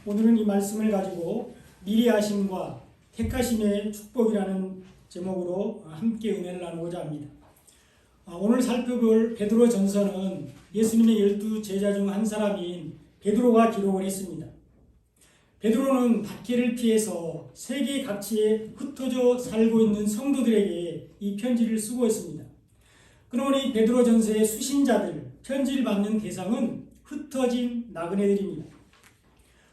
오늘은 이 말씀을 가지고 미리 하심과 택하심의 축복이라는 제목으로 함께 은혜를 나누고자 합니다. 오늘 살펴볼 베드로 전서는 예수님의 12 제자 중 한 사람인 베드로가 기록을 했습니다. 베드로는 박해를 피해서 세계 각지에 흩어져 살고 있는 성도들에게 이 편지를 쓰고 있습니다. 그러니 베드로 전서의 수신자들, 편지를 받는 대상은 흩어진 나그네들입니다.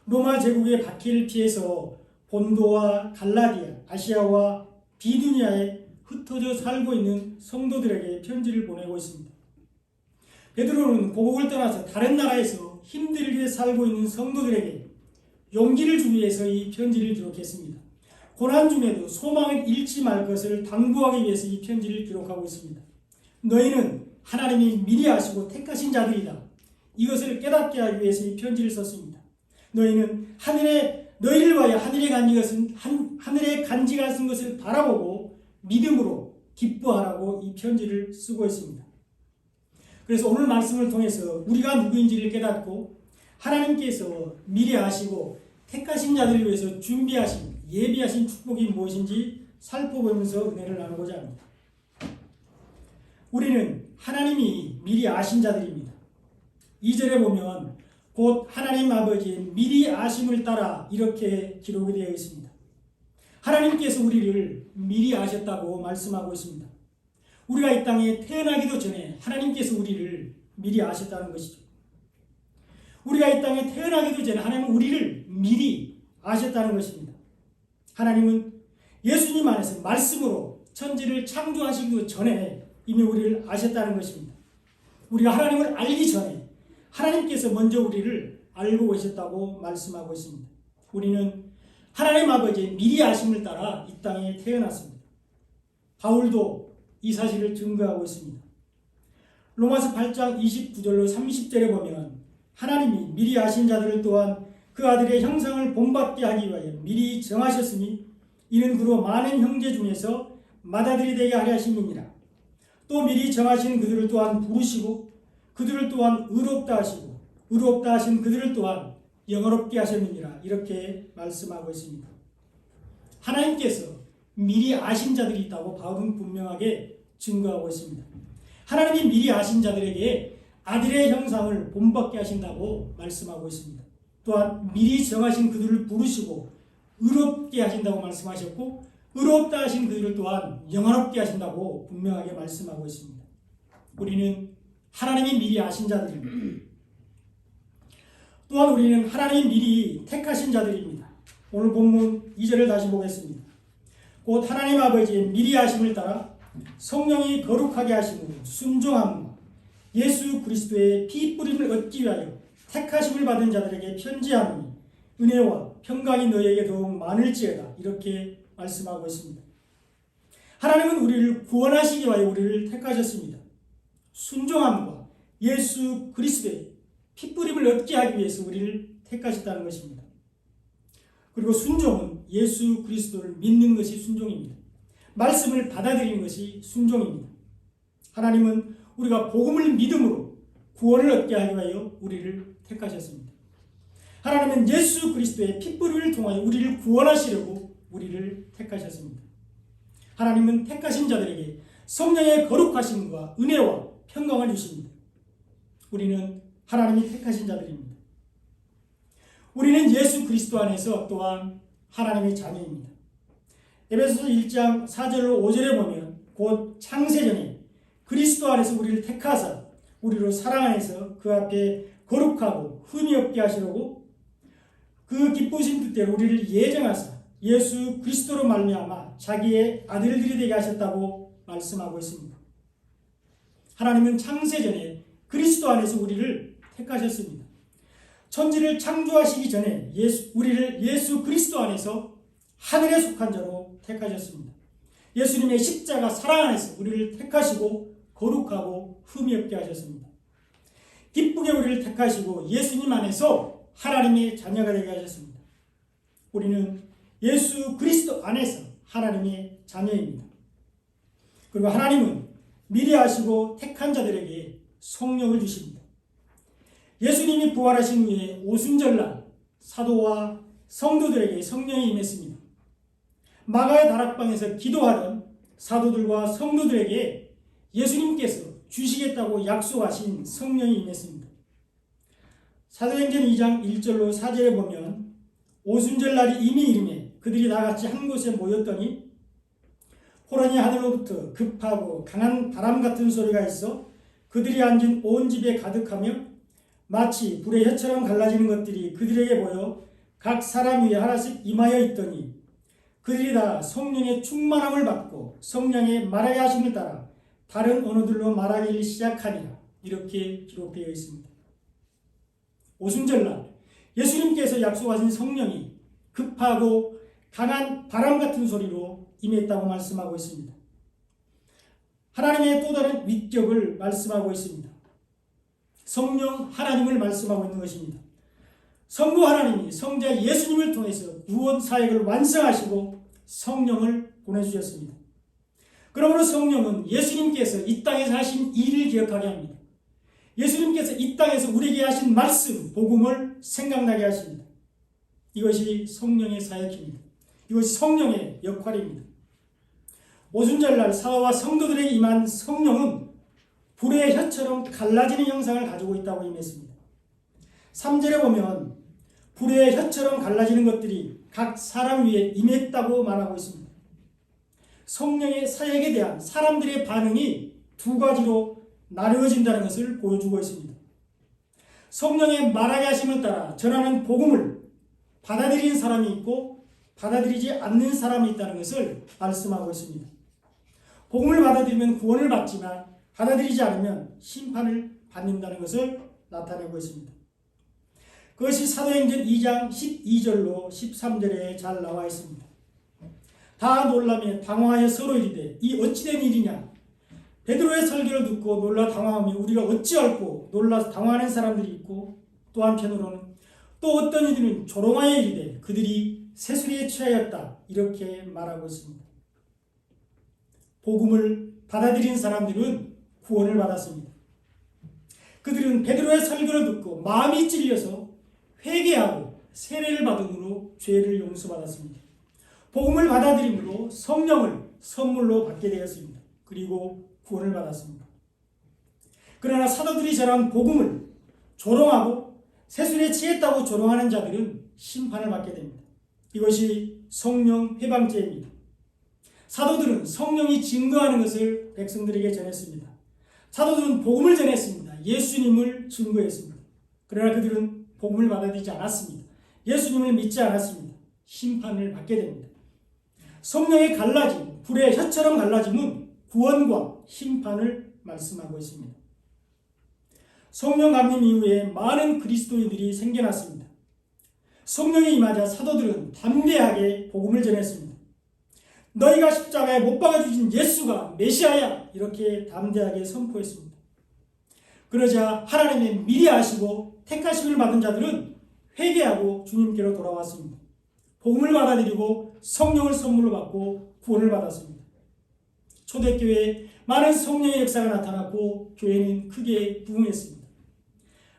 로마 제국의 박해를 피해서 본도와 갈라디아, 아시아와 비두니아에 흩어져 살고 있는 성도들에게 편지를 보내고 있습니다. 베드로는 고국을 떠나서 다른 나라에서 힘들게 살고 있는 성도들에게 용기를 주기 위해서 이 편지를 기록했습니다. 고난 중에도 소망을 잃지 말 것을 당부하기 위해서 이 편지를 기록하고 있습니다. 너희는 하나님이 미리 아시고 택하신 자들이다. 이것을 깨닫게 하기 위해서 이 편지를 썼습니다. 너희는 너희를 위하여 하늘의 간지가 쓴 것을 바라보고 믿음으로 기뻐하라고 이 편지를 쓰고 있습니다. 그래서 오늘 말씀을 통해서 우리가 누구인지를 깨닫고 하나님께서 미리 아시고 택하신 자들을 위해서 준비하신 예비하신 축복이 무엇인지 살펴보면서 은혜를 나누고자 합니다. 우리는 하나님이 미리 아신 자들입니다. 2절에 보면 곧 하나님 아버지의 미리 아심을 따라 이렇게 기록이 되어 있습니다. 하나님께서 우리를 미리 아셨다고 말씀하고 있습니다. 우리가 이 땅에 태어나기도 전에 하나님께서 우리를 미리 아셨다는 것이죠. 우리가 이 땅에 태어나기도 전에 하나님은 우리를 미리 아셨다는 것입니다. 하나님은 예수님 안에서 말씀으로 천지를 창조하시기도 전에 이미 우리를 아셨다는 것입니다. 우리가 하나님을 알기 전에 하나님께서 먼저 우리를 알고 계셨다고 말씀하고 있습니다. 우리는 하나님 아버지의 미리 아심을 따라 이 땅에 태어났습니다. 바울도 이 사실을 증거하고 있습니다. 로마서 8장 29절로 30절에 보면 하나님이 미리 아신 자들을 또한 그 아들의 형상을 본받게 하기 위하여 미리 정하셨으니 이는 그로 많은 형제 중에서 맏아들이 되게 하려 하심이니라. 또 미리 정하신 그들을 또한 부르시고 그들을 또한 의롭다 하시고 의롭다 하신 그들을 또한 영화롭게 하셨느니라. 이렇게 말씀하고 있습니다. 하나님께서 미리 아신 자들이 있다고 바울은 분명하게 증거하고 있습니다. 하나님이 미리 아신 자들에게 아들의 형상을 본받게 하신다고 말씀하고 있습니다. 또한 미리 정하신 그들을 부르시고 의롭게 하신다고 말씀하셨고 의롭다 하신 그들을 또한 영화롭게 하신다고 분명하게 말씀하고 있습니다. 우리는 하나님이 미리 아신 자들입니다. 또한 우리는 하나님이 미리 택하신 자들입니다. 오늘 본문 2절을 다시 보겠습니다. 곧 하나님 아버지의 미리 아심을 따라 성령이 거룩하게 하심으로 순종함과 예수 그리스도의 피 뿌림을 얻기 위하여 택하심을 받은 자들에게 편지하노니 은혜와 평강이 너희에게 더욱 많을지어다. 이렇게 말씀하고 있습니다. 하나님은 우리를 구원하시기 위하여 우리를 택하셨습니다. 순종함과 예수 그리스도의 핏부림을 얻게 하기 위해서 우리를 택하셨다는 것입니다. 그리고 순종은 예수 그리스도를 믿는 것이 순종입니다. 말씀을 받아들이는 것이 순종입니다. 하나님은 우리가 복음을 믿음으로 구원을 얻게 하기 위하여 우리를 택하셨습니다. 하나님은 예수 그리스도의 핏부림을 통하여 우리를 구원하시려고 우리를 택하셨습니다. 하나님은 택하신 자들에게 성령의 거룩하심과 은혜와 평강을 주십니다. 우리는 하나님이 택하신 자들입니다. 우리는 예수 그리스도 안에서 또한 하나님의 자녀입니다. 에베소서 1장 4절로 5절에 보면 곧 창세전에 그리스도 안에서 우리를 택하사 우리로 사랑 안에서 그 앞에 거룩하고 흠이 없게 하시려고 그 기쁘신 뜻대로 우리를 예정하사 예수 그리스도로 말미암아 자기의 아들들이 되게 하셨다고 말씀하고 있습니다. 하나님은 창세전에 그리스도 안에서 우리를 택하셨습니다. 천지를 창조하시기 전에 우리를 예수 그리스도 안에서 하늘에 속한 자로 택하셨습니다. 예수님의 십자가 사랑 안에서 우리를 택하시고 거룩하고 흠이 없게 하셨습니다. 기쁘게 우리를 택하시고 예수님 안에서 하나님의 자녀가 되게 하셨습니다. 우리는 예수 그리스도 안에서 하나님의 자녀입니다. 그리고 하나님은 미리 아시고 택한 자들에게 성령을 주십니다. 예수님이 부활하신 후에 오순절날 사도와 성도들에게 성령이 임했습니다. 마가의 다락방에서 기도하던 사도들과 성도들에게 예수님께서 주시겠다고 약속하신 성령이 임했습니다. 사도행전 2장 1절로 4절에 보면 오순절 날이 이미 이름에 그들이 다 같이 한 곳에 모였더니 호련히 하늘로부터 급하고 강한 바람 같은 소리가 있어 그들이 앉은 온 집에 가득하며 마치 불의 혀처럼 갈라지는 것들이 그들에게 보여 각 사람 위에 하나씩 임하여 있더니 그들이 다 성령의 충만함을 받고 성령의 말하게 하심을 따라 다른 언어들로 말하기를 시작하니라. 이렇게 기록되어 있습니다. 오순절날 예수님께서 약속하신 성령이 급하고 강한 바람 같은 소리로 임했다고 말씀하고 있습니다. 하나님의 또 다른 위격을 말씀하고 있습니다. 성령 하나님을 말씀하고 있는 것입니다. 성부 하나님이 성자 예수님을 통해서 구원 사역을 완성하시고 성령을 보내주셨습니다. 그러므로 성령은 예수님께서 이 땅에서 하신 일을 기억하게 합니다. 예수님께서 이 땅에서 우리에게 하신 말씀, 복음을 생각나게 하십니다. 이것이 성령의 사역입니다. 이것이 성령의 역할입니다. 오순절날 사도와 성도들에게 임한 성령은 불의 혀처럼 갈라지는 형상을 가지고 있다고 임했습니다. 3절에 보면 불의 혀처럼 갈라지는 것들이 각 사람 위에 임했다고 말하고 있습니다. 성령의 사역에 대한 사람들의 반응이 두 가지로 나누어진다는 것을 보여주고 있습니다. 성령의 말하게 하심을 따라 전하는 복음을 받아들이는 사람이 있고 받아들이지 않는 사람이 있다는 것을 말씀하고 있습니다. 복음을 받아들이면 구원을 받지만 받아들이지 않으면 심판을 받는다는 것을 나타내고 있습니다. 그것이 사도행전 2장 12절로 13절에 잘 나와 있습니다. 다 놀라며 당황하여 서로 이르되 이 어찌된 일이냐. 베드로의 설교를 듣고 놀라 당황하며 우리가 어찌할꼬 놀라 당황하는 사람들이 있고 또 한편으로는 또 어떤 이들은 조롱하여 이르되 그들이 세술에 취하였다. 이렇게 말하고 있습니다. 복음을 받아들인 사람들은 구원을 받았습니다. 그들은 베드로의 설교를 듣고 마음이 찔려서 회개하고 세례를 받음으로 죄를 용서받았습니다. 복음을 받아들임으로 성령을 선물로 받게 되었습니다. 그리고 구원을 받았습니다. 그러나 사도들이 전한 복음을 조롱하고 세술에 취했다고 조롱하는 자들은 심판을 받게 됩니다. 이것이 성령 회방죄입니다. 사도들은 성령이 증거하는 것을 백성들에게 전했습니다. 사도들은 복음을 전했습니다. 예수님을 증거했습니다. 그러나 그들은 복음을 받아들이지 않았습니다. 예수님을 믿지 않았습니다. 심판을 받게 됩니다. 성령의 갈라짐, 불의 혀처럼 갈라짐은 구원과 심판을 말씀하고 있습니다. 성령 감림 이후에 많은 그리스도인들이 생겨났습니다. 성령이 임하자 사도들은 담대하게 복음을 전했습니다. 너희가 십자가에 못 박아 주신 예수가 메시아야 이렇게 담대하게 선포했습니다. 그러자 하나님의 미리 아시고 택하심을 받은 자들은 회개하고 주님께로 돌아왔습니다. 복음을 받아들이고 성령을 선물로 받고 구원을 받았습니다. 초대교회에 많은 성령의 역사가 나타났고 교회는 크게 부흥했습니다.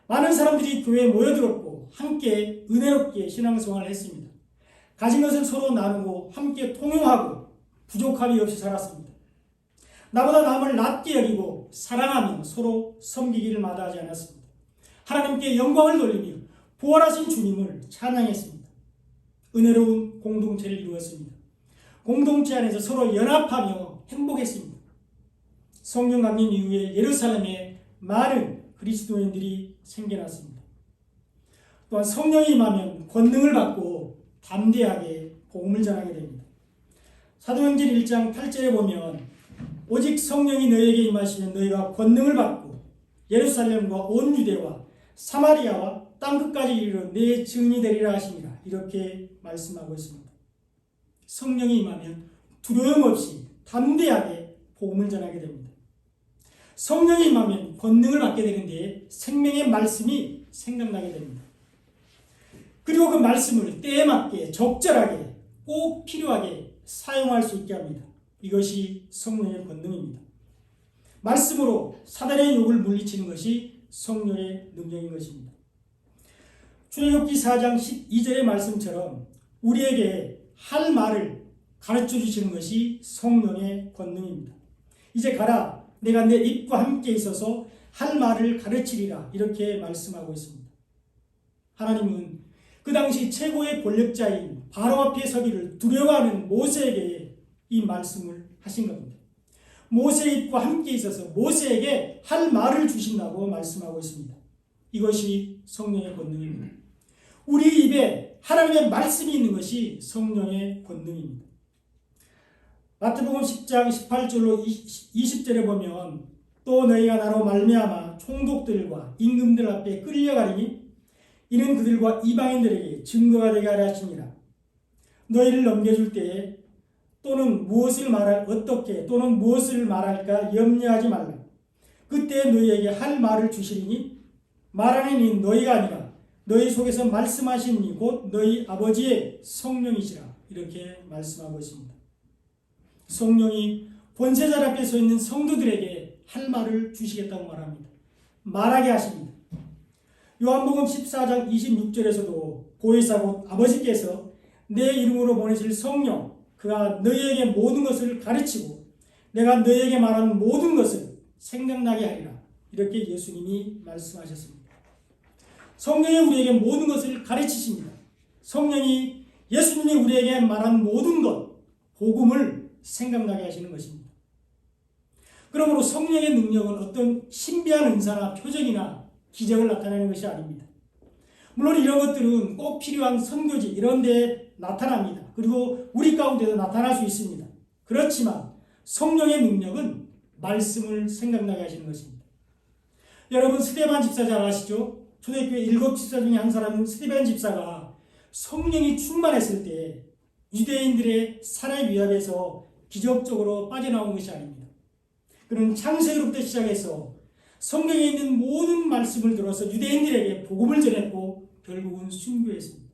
많은 사람들이 교회에 모여들었고 함께 은혜롭게 신앙생활을 했습니다. 가진 것을 서로 나누고 함께 통용하고 부족함이 없이 살았습니다. 나보다 남을 낮게 여기고 사랑하며 서로 섬기기를 마다하지 않았습니다. 하나님께 영광을 돌리며 부활하신 주님을 찬양했습니다. 은혜로운 공동체를 이루었습니다. 공동체 안에서 서로 연합하며 행복했습니다. 성령 감림 이후에 예루살렘에 많은 그리스도인들이 생겨났습니다. 또한 성령이 임하면 권능을 받고 담대하게 복음을 전하게 됩니다. 사도행전 1장 8절에 보면 오직 성령이 너희에게 임하시면 너희가 권능을 받고 예루살렘과 온 유대와 사마리아와 땅끝까지 이르러 내 증인이 되리라 하시니라. 이렇게 말씀하고 있습니다. 성령이 임하면 두려움 없이 담대하게 복음을 전하게 됩니다. 성령이 임하면 권능을 받게 되는데 생명의 말씀이 생각나게 됩니다. 그리고 그 말씀을 때에 맞게 적절하게 꼭 필요하게 사용할 수 있게 합니다. 이것이 성령의 권능입니다. 말씀으로 사단의 욕을 물리치는 것이 성령의 능력인 것입니다. 출애굽기 4장 12절의 말씀처럼 우리에게 할 말을 가르쳐 주시는 것이 성령의 권능입니다. 이제 가라, 내가 내 입과 함께 있어서 할 말을 가르치리라, 이렇게 말씀하고 있습니다. 하나님은 그 당시 최고의 권력자인 바로 앞에 서기를 두려워하는 모세에게 이 말씀을 하신 겁니다. 모세의 입과 함께 있어서 모세에게 할 말을 주신다고 말씀하고 있습니다. 이것이 성령의 권능입니다. 우리 입에 하나님의 말씀이 있는 것이 성령의 권능입니다. 마태복음 10장 18절로 20절에 보면 또 너희가 나로 말미암아 총독들과 임금들 앞에 끌려가리니 이는 그들과 이방인들에게 증거가 되게 하려 하시니라. 너희를 넘겨줄 때에 또는 무엇을 말할까 염려하지 말라. 그때 너희에게 할 말을 주시리니 말하는 이는 너희가 아니라 너희 속에서 말씀하시는 이 곧 너희 아버지의 성령이시라, 이렇게 말씀하고 있습니다. 성령이 권세자 앞에 서 있는 성도들에게 할 말을 주시겠다고 말합니다. 말하게 하십니다. 요한복음 14장 26절에서도 보혜사 곧 아버지께서 내 이름으로 보내실 성령, 그가 너희에게 모든 것을 가르치고 내가 너희에게 말하는 모든 것을 생각나게 하리라, 이렇게 예수님이 말씀하셨습니다. 성령이 우리에게 모든 것을 가르치십니다. 성령이 예수님이 우리에게 말한 모든 것, 복음을 생각나게 하시는 것입니다. 그러므로 성령의 능력은 어떤 신비한 은사나 표적이나 기적을 나타내는 것이 아닙니다. 물론 이런 것들은 꼭 필요한 선교지 이런 데에 나타납니다. 그리고 우리 가운데도 나타날 수 있습니다. 그렇지만 성령의 능력은 말씀을 생각나게 하시는 것입니다. 여러분, 스데반 집사 잘 아시죠? 초대교회 7 집사 중에 한 사람인 스데반 집사가 성령이 충만했을 때 유대인들의 살해 위협에서 기적적으로 빠져나온 것이 아닙니다. 그는 창세기로부터 시작해서 성경에 있는 모든 말씀을 들어서 유대인들에게 복음을 전했고 결국은 순교했습니다.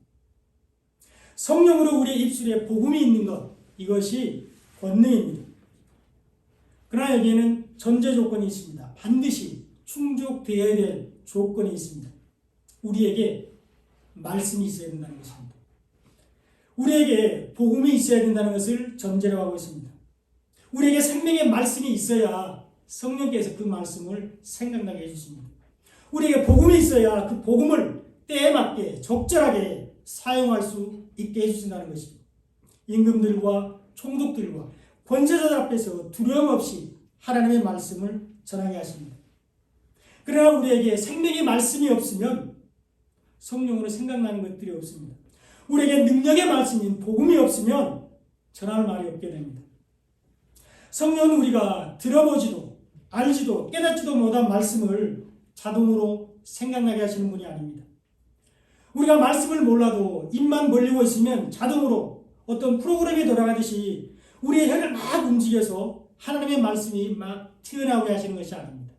성령으로 우리의 입술에 복음이 있는 것, 이것이 권능입니다. 그러나 여기에는 전제 조건이 있습니다. 반드시 충족되어야 될 조건이 있습니다. 우리에게 말씀이 있어야 된다는 것입니다. 우리에게 복음이 있어야 된다는 것을 전제로 하고 있습니다. 우리에게 생명의 말씀이 있어야 성령께서 그 말씀을 생각나게 해주십니다. 우리에게 복음이 있어야 그 복음을 때에 맞게 적절하게 사용할 수 있게 해주신다는 것입니다. 임금들과 총독들과 권세자들 앞에서 두려움 없이 하나님의 말씀을 전하게 하십니다. 그러나 우리에게 생명의 말씀이 없으면 성령으로 생각나는 것들이 없습니다. 우리에게 능력의 말씀인 복음이 없으면 전할 말이 없게 됩니다. 성령은 우리가 들어보지도 알지도 깨닫지도 못한 말씀을 자동으로 생각나게 하시는 분이 아닙니다. 우리가 말씀을 몰라도 입만 벌리고 있으면 자동으로 어떤 프로그램이 돌아가듯이 우리의 혀를 막 움직여서 하나님의 말씀이 막 튀어나오게 하시는 것이 아닙니다.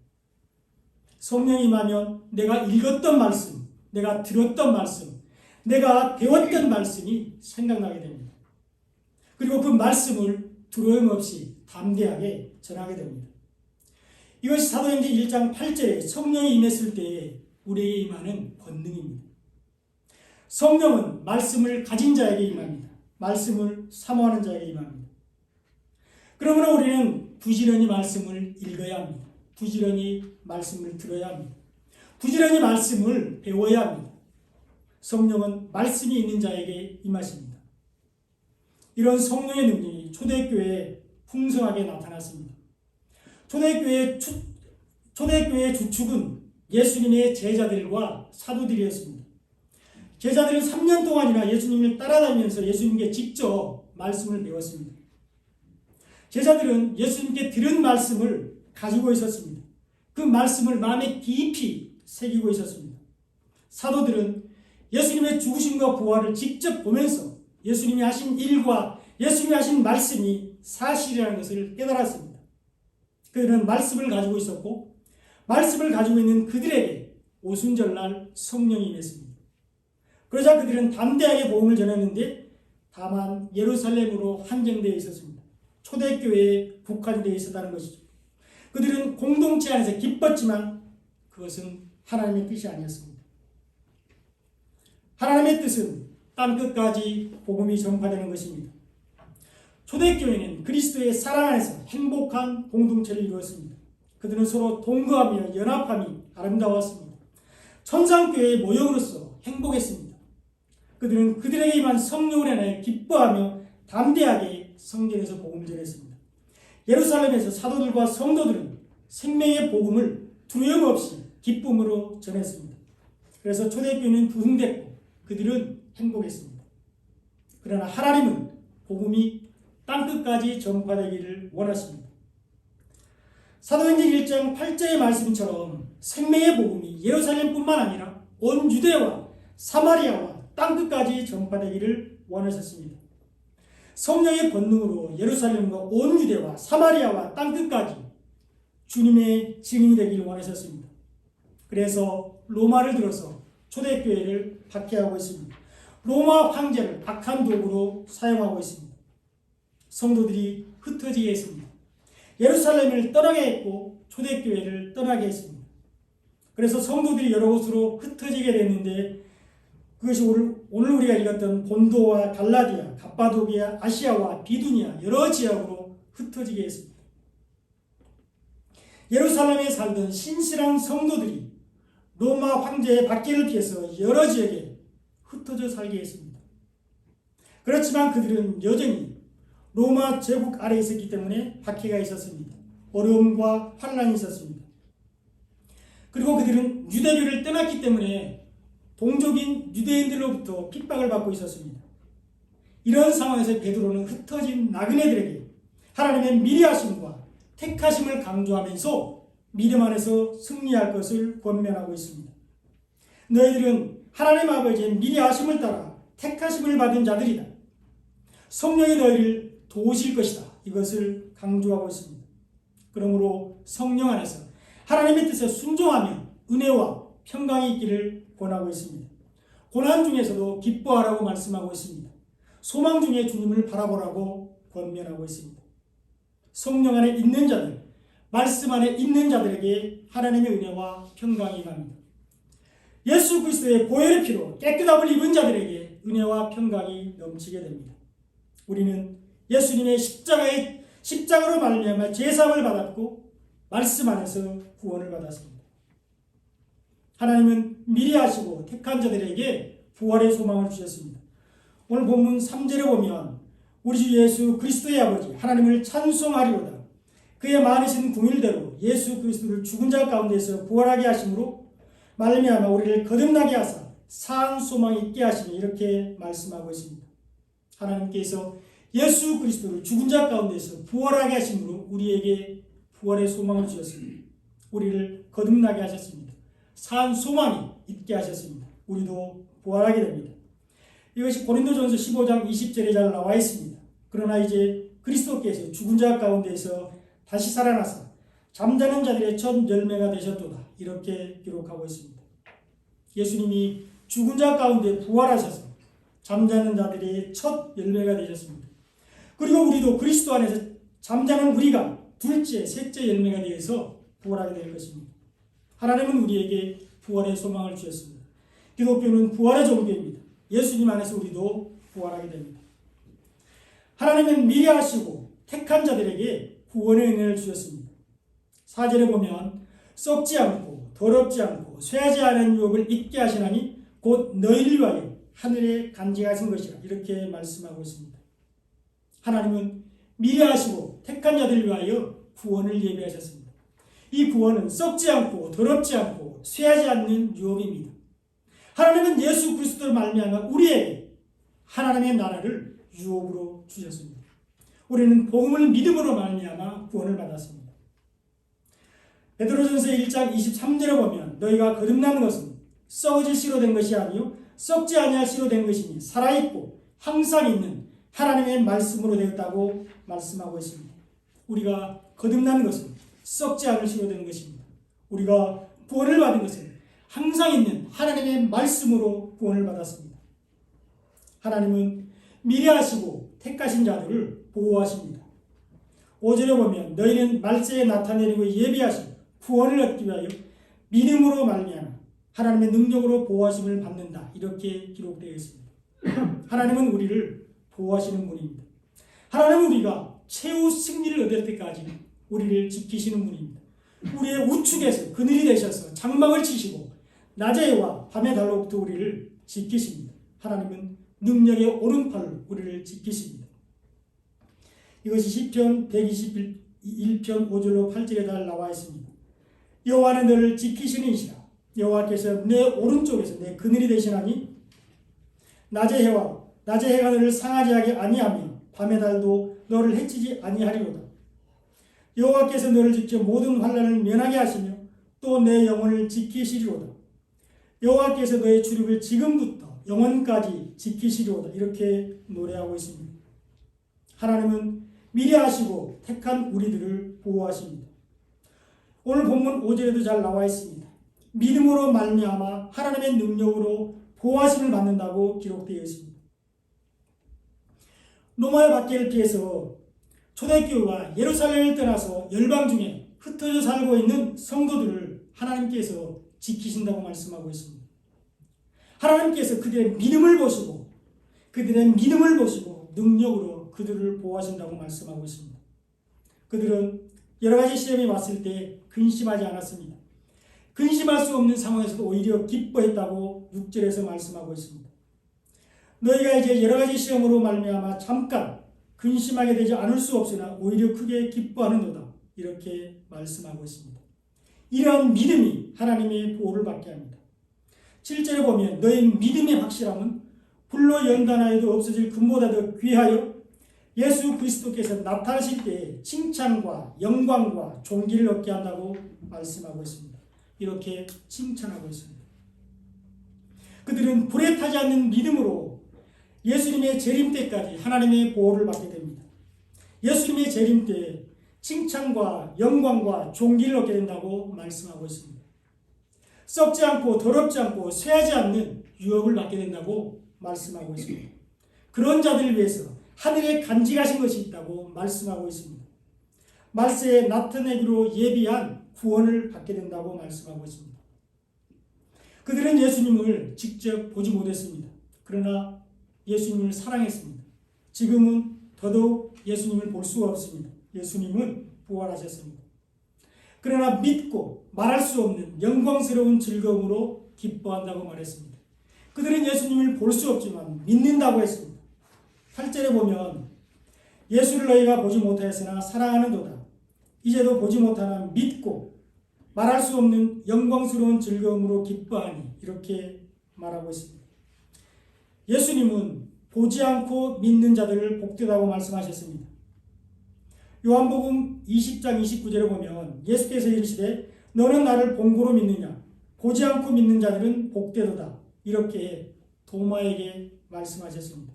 성령이 임하면 내가 읽었던 말씀, 내가 들었던 말씀, 내가 배웠던 말씀이 생각나게 됩니다. 그리고 그 말씀을 두려움 없이 담대하게 전하게 됩니다. 이것이 사도행전 1장 8절에 성령이 임했을 때에 우리에게 임하는 권능입니다. 성령은 말씀을 가진 자에게 임합니다. 말씀을 사모하는 자에게 임합니다. 그러므로 우리는 부지런히 말씀을 읽어야 합니다. 부지런히 말씀을 들어야 합니다. 부지런히 말씀을 배워야 합니다. 성령은 말씀이 있는 자에게 임하십니다. 이런 성령의 능력이 초대교회에 풍성하게 나타났습니다. 초대교회의 주축은 예수님의 제자들과 사도들이었습니다. 제자들은 3년 동안이나 예수님을 따라다니면서 예수님께 직접 말씀을 배웠습니다. 제자들은 예수님께 들은 말씀을 가지고 있었습니다. 그 말씀을 마음에 깊이 새기고 있었습니다. 사도들은 예수님의 죽으심과 부활을 직접 보면서 예수님이 하신 일과 예수님이 하신 말씀이 사실이라는 것을 깨달았습니다. 그들은 말씀을 가지고 있었고 말씀을 가지고 있는 그들에게 오순절날 성령이 임했습니다. 그러자 그들은 담대하게 복음을 전했는데 다만 예루살렘으로 한정되어 있었습니다. 초대교회에 국한되어 있었다는 것이죠. 그들은 공동체 안에서 기뻤지만 그것은 하나님의 뜻이 아니었습니다. 하나님의 뜻은 땅끝까지 복음이 전파되는 것입니다. 초대교회는 그리스도의 사랑 안에서 행복한 공동체를 이루었습니다. 그들은 서로 동거하며 연합함이 아름다웠습니다. 천상교회의 모형으로서 행복했습니다. 그들은 그들에게 임한 성령을 인하여 기뻐하며 담대하게 성전에서 복음을 전했습니다. 예루살렘에서 사도들과 성도들은 생명의 복음을 두려움 없이 기쁨으로 전했습니다. 그래서 초대교회는 부흥됐고 그들은 행복했습니다. 그러나 하나님은 복음이 땅끝까지 전파되기를 원하십니다. 사도행전 1장 8절의 말씀처럼 생명의 복음이 예루살렘뿐만 아니라 온 유대와 사마리아와 땅끝까지 전파되기를 원하셨습니다. 성령의 권능으로 예루살렘과 온 유대와 사마리아와 땅끝까지 주님의 증인이 되기를 원하셨습니다. 그래서 로마를 들어서 초대교회를 박해하고 있습니다. 로마 황제를 악한 도구로 사용하고 있습니다. 성도들이 흩어지게 했습니다. 예루살렘을 떠나게 했고 초대교회를 떠나게 했습니다. 그래서 성도들이 여러 곳으로 흩어지게 됐는데 그것이 오늘 우리가 읽었던 본도와 갈라디아, 갑바도기아, 아시아와 비두니아 여러 지역으로 흩어지게 했습니다. 예루살렘에 살던 신실한 성도들이 로마 황제의 박해를 피해서 여러 지역에 흩어져 살게 했습니다. 그렇지만 그들은 여전히 로마 제국 아래에 있었기 때문에 박해가 있었습니다. 어려움과 환난이 있었습니다. 그리고 그들은 유대교를 떠났기 때문에 동족인 유대인들로부터 핍박을 받고 있었습니다. 이런 상황에서 베드로는 흩어진 나그네들에게 하나님의 미리하심과 택하심을 강조하면서 믿음 안에서 승리할 것을 권면하고 있습니다. 너희들은 하나님 아버지의 미리하심을 따라 택하심을 받은 자들이다. 성령이 너희를 도우실 것이다. 이것을 강조하고 있습니다. 그러므로 성령 안에서 하나님의 뜻에 순종하며 은혜와 평강이 있기를 권하고 있습니다. 고난 중에서도 기뻐하라고 말씀하고 있습니다. 소망 중에 주님을 바라보라고 권면하고 있습니다. 성령 안에 있는 자들, 말씀 안에 있는 자들에게 하나님의 은혜와 평강이 임합니다. 예수 그리스도의 보혈의 피로 깨끗함을 입은 자들에게 은혜와 평강이 넘치게 됩니다. 우리는 예수님의 십자가로 말미암아 제사함을 받았고 말씀 안에서 구원을 받았습니다. 하나님은 미리 하시고 택한 자들에게 부활의 소망을 주셨습니다. 오늘 본문 3절에 보면 우리 주 예수 그리스도의 아버지 하나님을 찬송하리로다. 그의 많으신 궁일대로 예수 그리스도를 죽은 자 가운데서 부활하게 하심으로 말미암아 우리를 거듭나게 하사 산 소망이 있게 하시니 이렇게 말씀하고 있습니다. 하나님께서 예수 그리스도를 죽은 자 가운데서 부활하게 하심으로 우리에게 부활의 소망을 주셨습니다. 우리를 거듭나게 하셨습니다. 산 소망이 있게 하셨습니다. 우리도 부활하게 됩니다. 이것이 고린도전서 15장 20절에 잘 나와 있습니다. 그러나 이제 그리스도께서 죽은 자 가운데서 다시 살아나사 잠자는 자들의 첫 열매가 되셨도다. 이렇게 기록하고 있습니다. 예수님이 죽은 자 가운데 부활하셔서 잠자는 자들의 첫 열매가 되셨습니다. 그리고 우리도 그리스도 안에서 잠자는 우리가 둘째, 셋째 열매가 되어서 부활하게 될 것입니다. 하나님은 우리에게 부활의 소망을 주셨습니다. 기독교는 부활의 종교입니다. 예수님 안에서 우리도 부활하게 됩니다. 하나님은 미리 하시고 택한 자들에게 구원의 은혜를 주셨습니다. 4절에 보면 썩지 않고 더럽지 않고 쇠하지 않은 유업을 잊게 하시나니 곧 너희를 위하여 하늘에 간직하신 것이라 이렇게 말씀하고 있습니다. 하나님은 미리 하시고 택한 자들을 위하여 구원을 예비하셨습니다. 이 구원은 썩지 않고 더럽지 않고 쇠하지 않는 유업입니다. 하나님은 예수 그리스도를 말미암아 우리에게 하나님의 나라를 유업으로 주셨습니다. 우리는 복음을 믿음으로 말미암아 구원을 받았습니다. 베드로전서 1장 23절에 보면 너희가 거듭난 것은 썩어질 씨로 된 것이 아니요 썩지 아니할 씨로 된 것이니 살아있고 항상 있는 하나님의 말씀으로 되었다고 말씀하고 있습니다. 우리가 거듭난 것은 썩지 않을 씨로 된 것입니다. 우리가 구원을 받은 것은 항상 있는 하나님의 말씀으로 구원을 받았습니다. 하나님은 미리 하시고 택하신 자들을 보호하십니다. 5절에 보면 너희는 말세에 나타내리고 예비하신 구원을 얻기 위하여 믿음으로 말미암아 하나님의 능력으로 보호하심을 받는다. 이렇게 기록되어 있습니다. 하나님은 우리를 보호하시는 분입니다. 하나님은 우리가 최후 승리를 얻을 때까지 우리를 지키시는 분입니다. 우리의 우측에서 그늘이 되셔서 장막을 치시고 낮의 해와 밤의 달로부터 우리를 지키십니다. 하나님은 능력의 오른팔로 우리를 지키십니다. 이것이 시편 121편 5절로 8절에 달 나와 있습니다. 여호와는 너를 지키시는 이시라. 여호와께서 내 오른쪽에서 내 그늘이 되시나니 낮의 해가 너를 상하지 하게 아니하며 밤의 달도 너를 해치지 아니하리로다. 여호와께서 너를 지켜 모든 환난을 면하게 하시며 또 내 영혼을 지키시리로다. 여호와께서 너의 출입을 지금부터 영원까지 지키시리로다. 이렇게 노래하고 있습니다. 하나님은 미리 하시고 택한 우리들을 보호하십니다. 오늘 본문 5절에도 잘 나와 있습니다. 믿음으로 말미암아 하나님의 능력으로 보호하심을 받는다고 기록되어 있습니다. 로마의 박해를 피해서 초대교회와 예루살렘을 떠나서 열방 중에 흩어져 살고 있는 성도들을 하나님께서 지키신다고 말씀하고 있습니다. 하나님께서 그들의 믿음을 보시고 능력으로 그들을 보호하신다고 말씀하고 있습니다. 그들은 여러 가지 시험이 왔을 때 근심하지 않았습니다. 근심할 수 없는 상황에서도 오히려 기뻐했다고 6절에서 말씀하고 있습니다. 너희가 이제 여러 가지 시험으로 말미암아 잠깐 근심하게 되지 않을 수 없으나 오히려 크게 기뻐하는도다. 이렇게 말씀하고 있습니다. 이러한 믿음이 하나님의 보호를 받게 합니다. 7절에 보면 너희 믿음의 확실함은 불로 연단하여도 없어질 금보다 더 귀하여 예수 그리스도께서 나타나실 때에 칭찬과 영광과 존귀를 얻게 한다고 말씀하고 있습니다. 이렇게 칭찬하고 있습니다. 그들은 불에 타지 않는 믿음으로 예수님의 재림 때까지 하나님의 보호를 받게 됩니다. 예수님의 재림 때에 칭찬과 영광과 존귀를 얻게 된다고 말씀하고 있습니다. 썩지 않고 더럽지 않고 쇠하지 않는 유업을 받게 된다고 말씀하고 있습니다. 그런 자들을 위해서 하늘에 간직하신 것이 있다고 말씀하고 있습니다. 말세에 나타내기로 예비한 구원을 받게 된다고 말씀하고 있습니다. 그들은 예수님을 직접 보지 못했습니다. 그러나 예수님을 사랑했습니다. 지금은 더더욱 예수님을 볼 수가 없습니다. 예수님은 부활하셨습니다. 그러나 믿고 말할 수 없는 영광스러운 즐거움으로 기뻐한다고 말했습니다. 그들은 예수님을 볼 수 없지만 믿는다고 했습니다. 8절에 보면 예수를 너희가 보지 못하였으나 사랑하는도다. 이제도 보지 못하나 믿고 말할 수 없는 영광스러운 즐거움으로 기뻐하니 이렇게 말하고 있습니다. 예수님은 보지 않고 믿는 자들을 복되다고 말씀하셨습니다. 요한복음 20장 29절에 보면 예수께서 이르시되 너는 나를 본고로 믿느냐 보지 않고 믿는 자들은 복되도다. 이렇게 도마에게 말씀하셨습니다.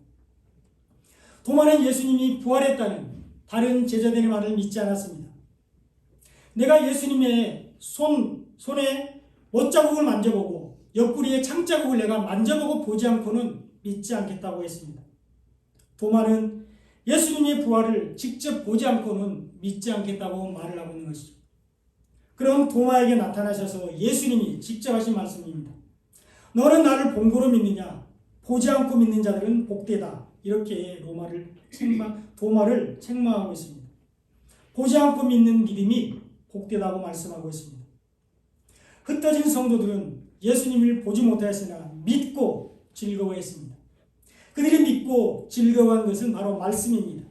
도마는 예수님이 부활했다는 다른 제자들의 말을 믿지 않았습니다. 내가 예수님의 손에 못자국을 만져보고 옆구리에 창자국을 내가 만져보고 보지 않고는 믿지 않겠다고 했습니다. 도마는 예수님의 부활을 직접 보지 않고는 믿지 않겠다고 말을 하고 있는 것이죠. 그런 도마에게 나타나셔서 예수님이 직접 하신 말씀입니다. 너는 나를 본고로 믿느냐? 보지 않고 믿는 자들은 복되다. 이렇게 도마를 책망하고 있습니다. 보지 않고 믿는 믿음이 복되다고 말씀하고 있습니다. 흩어진 성도들은 예수님을 보지 못하였으나 믿고 즐거워했습니다. 그들이 믿고 즐거워한 것은 바로 말씀입니다.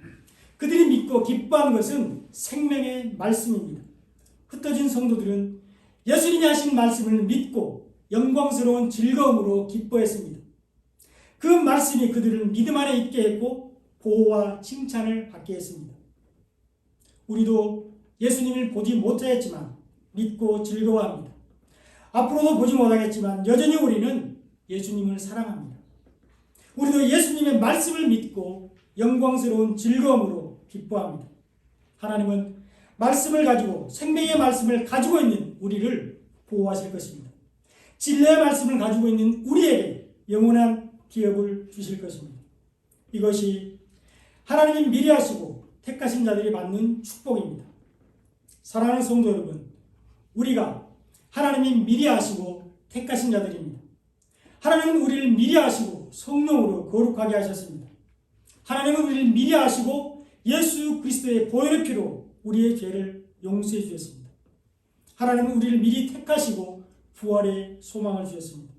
그들이 믿고 기뻐한 것은 생명의 말씀입니다. 흩어진 성도들은 예수님이 하신 말씀을 믿고 영광스러운 즐거움으로 기뻐했습니다. 그 말씀이 그들을 믿음 안에 있게 했고 보호와 칭찬을 받게 했습니다. 우리도 예수님을 보지 못하였지만 믿고 즐거워합니다. 앞으로도 보지 못하겠지만 여전히 우리는 예수님을 사랑합니다. 우리도 예수님의 말씀을 믿고 영광스러운 즐거움으로 기뻐합니다. 하나님은 말씀을 가지고 생명의 말씀을 가지고 있는 우리를 보호하실 것입니다. 진리의 말씀을 가지고 있는 우리에게 영원한 기업을 주실 것입니다. 이것이 하나님이 미리 하시고 택하신 자들이 받는 축복입니다. 사랑하는 성도 여러분, 우리가 하나님이 미리 하시고 택하신 자들입니다. 하나님은 우리를 미리 아시고 성령으로 거룩하게 하셨습니다. 하나님은 우리를 미리 아시고 예수 그리스도의 보혈의 피로 우리의 죄를 용서해 주셨습니다. 하나님은 우리를 미리 택하시고 부활의 소망을 주셨습니다.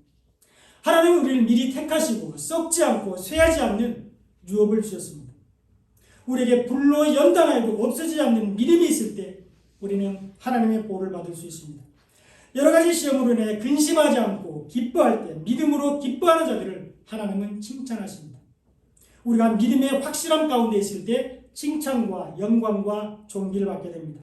하나님은 우리를 미리 택하시고 썩지 않고 쇠하지 않는 유업을 주셨습니다. 우리에게 불로 연단하여도 없어지지 않는 믿음이 있을 때 우리는 하나님의 보호를 받을 수 있습니다. 여러 가지 시험으로 인해 근심하지 않고 기뻐할 때 믿음으로 기뻐하는 자들을 하나님은 칭찬하십니다. 우리가 믿음의 확실함 가운데 있을 때 칭찬과 영광과 존귀를 받게 됩니다.